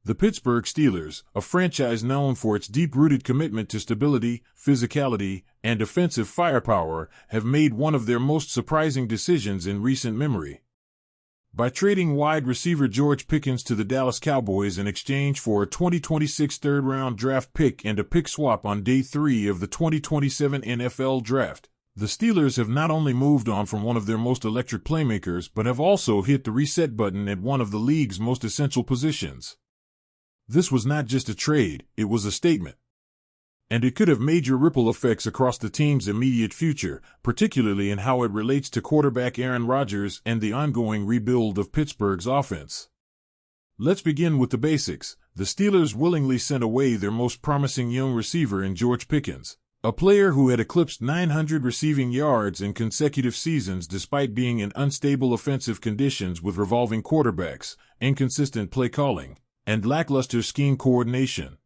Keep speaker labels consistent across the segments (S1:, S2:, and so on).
S1: The Pittsburgh Steelers, a franchise known for its deep-rooted commitment to stability, physicality, and offensive firepower, have made one of their most surprising decisions in recent memory. By trading wide receiver George Pickens to the Dallas Cowboys in exchange for a 2026 third-round draft pick and a pick swap on Day 3 of the 2027 NFL Draft, the Steelers have not only moved on from one of their most electric playmakers but have also hit the reset button at one of the league's most essential positions. This was not just a trade, it was a statement. And it could have major ripple effects across the team's immediate future, particularly in how it relates to quarterback Aaron Rodgers and the ongoing rebuild of Pittsburgh's offense. Let's begin with the basics. The Steelers willingly sent away their most promising young receiver in George Pickens, a player who had eclipsed 900 receiving yards in consecutive seasons despite being in unstable offensive conditions with revolving quarterbacks, inconsistent play calling, and lackluster scheme coordination.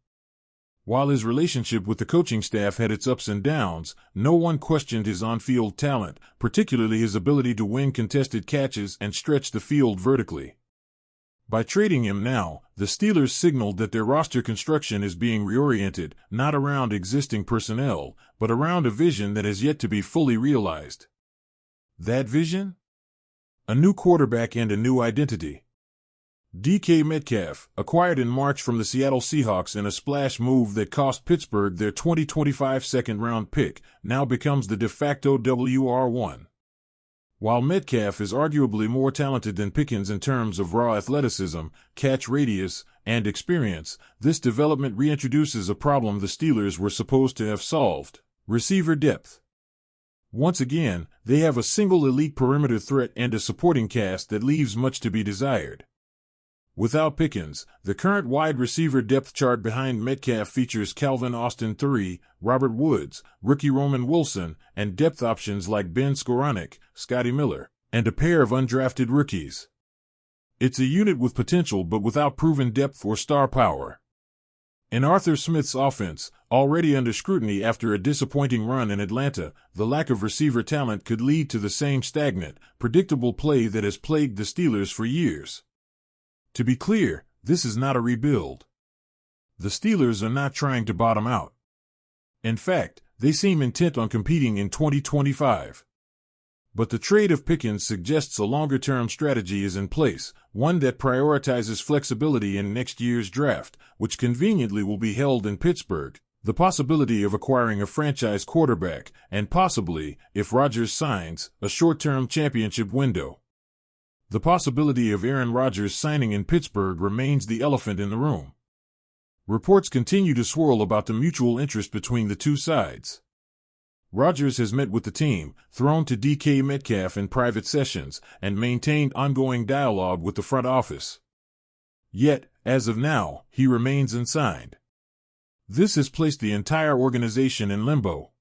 S1: While his relationship with the coaching staff had its ups and downs, no one questioned his on-field talent, particularly his ability to win contested catches and stretch the field vertically. By trading him now, the Steelers signaled that their roster construction is being reoriented, not around existing personnel, but around a vision that has yet to be fully realized. That vision? A new quarterback and a new identity. DK Metcalf, acquired in March from the Seattle Seahawks in a splash move that cost Pittsburgh their 2025 second-round pick, now becomes the de facto WR1. While Metcalf is arguably more talented than Pickens in terms of raw athleticism, catch radius, and experience, this development reintroduces a problem the Steelers were supposed to have solved: receiver depth. Once again, they have a single elite perimeter threat and a supporting cast that leaves much to be desired. Without Pickens, the current wide receiver depth chart behind Metcalf features Calvin Austin III, Robert Woods, rookie Roman Wilson, and depth options like Ben Skowronek, Scotty Miller, and a pair of undrafted rookies. It's a unit with potential but without proven depth or star power. In Arthur Smith's offense, already under scrutiny after a disappointing run in Atlanta, the lack of receiver talent could lead to the same stagnant, predictable play that has plagued the Steelers for years. To be clear, this is not a rebuild. The Steelers are not trying to bottom out. In fact, they seem intent on competing in 2025. But the trade of Pickens suggests a longer-term strategy is in place, one that prioritizes flexibility in next year's draft, which conveniently will be held in Pittsburgh, the possibility of acquiring a franchise quarterback, and possibly, if Rodgers signs, a short-term championship window. The possibility of Aaron Rodgers signing in Pittsburgh remains the elephant in the room. Reports continue to swirl about the mutual interest between the two sides. Rodgers has met with the team, thrown to DK Metcalf in private sessions, and maintained ongoing dialogue with the front office. Yet, as of now, he remains unsigned. This has placed the entire organization in limbo.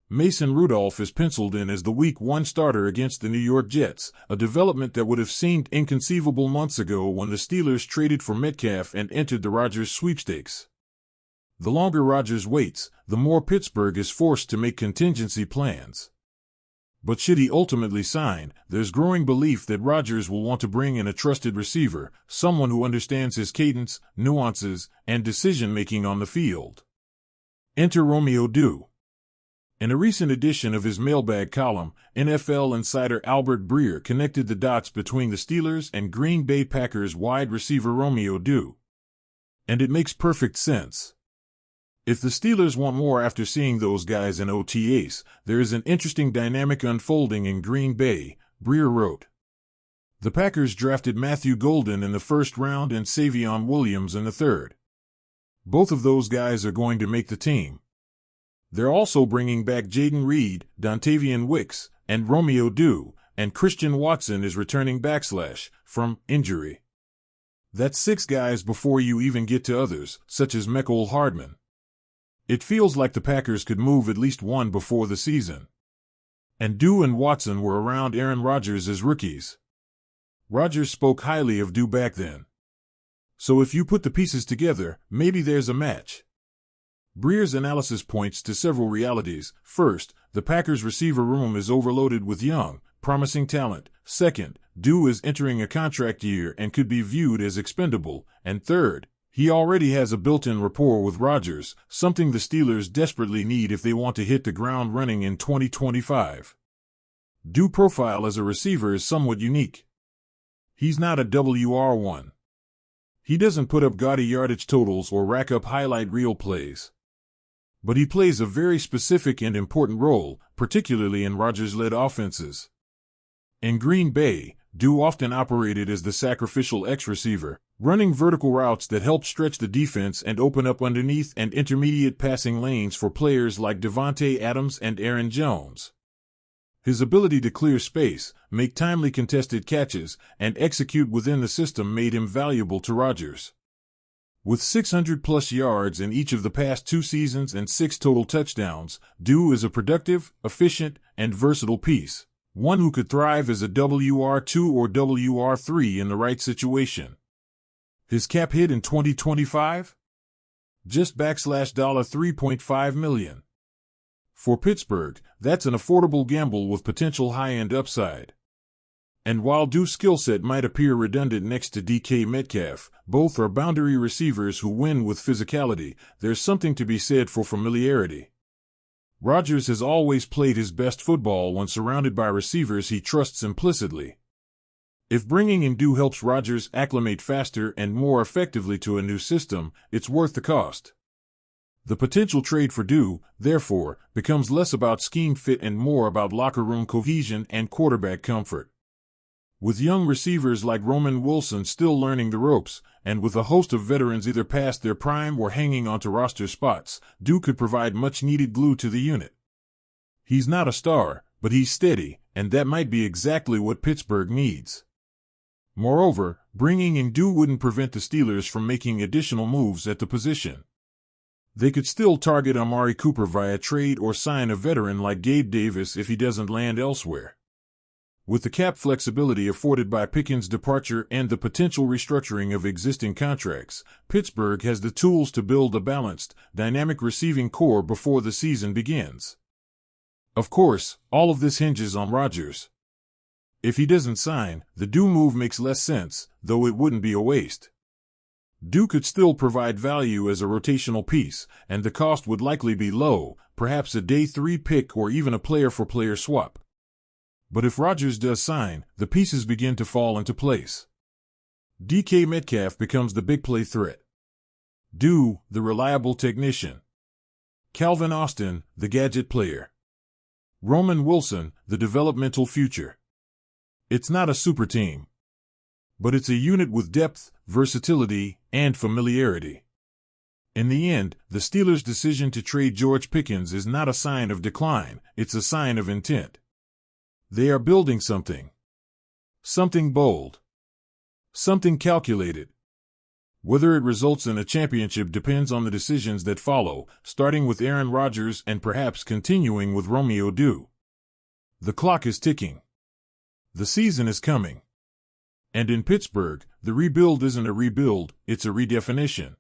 S1: Mason Rudolph is penciled in as the Week 1 starter against the New York Jets, a development that would have seemed inconceivable months ago when the Steelers traded for Metcalf and entered the Rodgers sweepstakes. The longer Rodgers waits, the more Pittsburgh is forced to make contingency plans. But should he ultimately sign, there's growing belief that Rodgers will want to bring in a trusted receiver, someone who understands his cadence, nuances, and decision-making on the field. Enter Romeo Doubs. In a recent edition of his mailbag column, NFL insider Albert Breer connected the dots between the Steelers and Green Bay Packers wide receiver Romeo Doubs. And it makes perfect sense. If the Steelers want more after seeing those guys in OTAs, there is an interesting dynamic unfolding in Green Bay, Breer wrote. The Packers drafted Matthew Golden in the first round and Savion Williams in the third. Both of those guys are going to make the team. They're also bringing back Jaden Reed, Dontavian Wicks, and Romeo Doubs, and Christian Watson is returning from injury. That's 6 guys before you even get to others, such as Mecole Hardman. It feels like the Packers could move at least one before the season. And Doubs and Watson were around Aaron Rodgers as rookies. Rodgers spoke highly of Doubs back then. So if you put the pieces together, maybe there's a match. Breer's analysis points to several realities. First, the Packers' receiver room is overloaded with young, promising talent. Second, Dew is entering a contract year and could be viewed as expendable. And third, he already has a built-in rapport with Rodgers, something the Steelers desperately need if they want to hit the ground running in 2025. Dew's profile as a receiver is somewhat unique. He's not a WR1. He doesn't put up gaudy yardage totals or rack up highlight reel plays. But he plays a very specific and important role, particularly in Rodgers-led offenses. In Green Bay, Dew often operated as the sacrificial X receiver, running vertical routes that help stretch the defense and open up underneath and intermediate passing lanes for players like Devontae Adams and Aaron Jones. His ability to clear space, make timely contested catches, and execute within the system made him valuable to Rodgers. With 600-plus yards in each of the past 2 seasons and 6 total touchdowns, Dew is a productive, efficient, and versatile piece, one who could thrive as a WR2 or WR3 in the right situation. His cap hit in 2025? Just $3.5 million. For Pittsburgh, that's an affordable gamble with potential high-end upside. And while Dew's skill set might appear redundant next to DK Metcalf, both are boundary receivers who win with physicality. There's something to be said for familiarity. Rodgers has always played his best football when surrounded by receivers he trusts implicitly. If bringing in Dew helps Rodgers acclimate faster and more effectively to a new system, it's worth the cost. The potential trade for Dew, therefore, becomes less about scheme fit and more about locker room cohesion and quarterback comfort. With young receivers like Roman Wilson still learning the ropes, and with a host of veterans either past their prime or hanging onto roster spots, Dew could provide much-needed glue to the unit. He's not a star, but he's steady, and that might be exactly what Pittsburgh needs. Moreover, bringing in Dew wouldn't prevent the Steelers from making additional moves at the position. They could still target Amari Cooper via trade or sign a veteran like Gabe Davis if he doesn't land elsewhere. With the cap flexibility afforded by Pickens' departure and the potential restructuring of existing contracts, Pittsburgh has the tools to build a balanced, dynamic receiving core before the season begins. Of course, all of this hinges on Rodgers. If he doesn't sign, the Dew move makes less sense, though it wouldn't be a waste. Dew could still provide value as a rotational piece, and the cost would likely be low, perhaps a day 3 pick or even a player-for-player swap. But if Rodgers does sign, the pieces begin to fall into place. DK Metcalf becomes the big play threat. Dew, the reliable technician. Calvin Austin, the gadget player. Roman Wilson, the developmental future. It's not a super team. But it's a unit with depth, versatility, and familiarity. In the end, the Steelers' decision to trade George Pickens is not a sign of decline, it's a sign of intent. They are building something. Something bold. Something calculated. Whether it results in a championship depends on the decisions that follow, starting with Aaron Rodgers and perhaps continuing with Romeo Dew. The clock is ticking. The season is coming. And in Pittsburgh, the rebuild isn't a rebuild, it's a redefinition.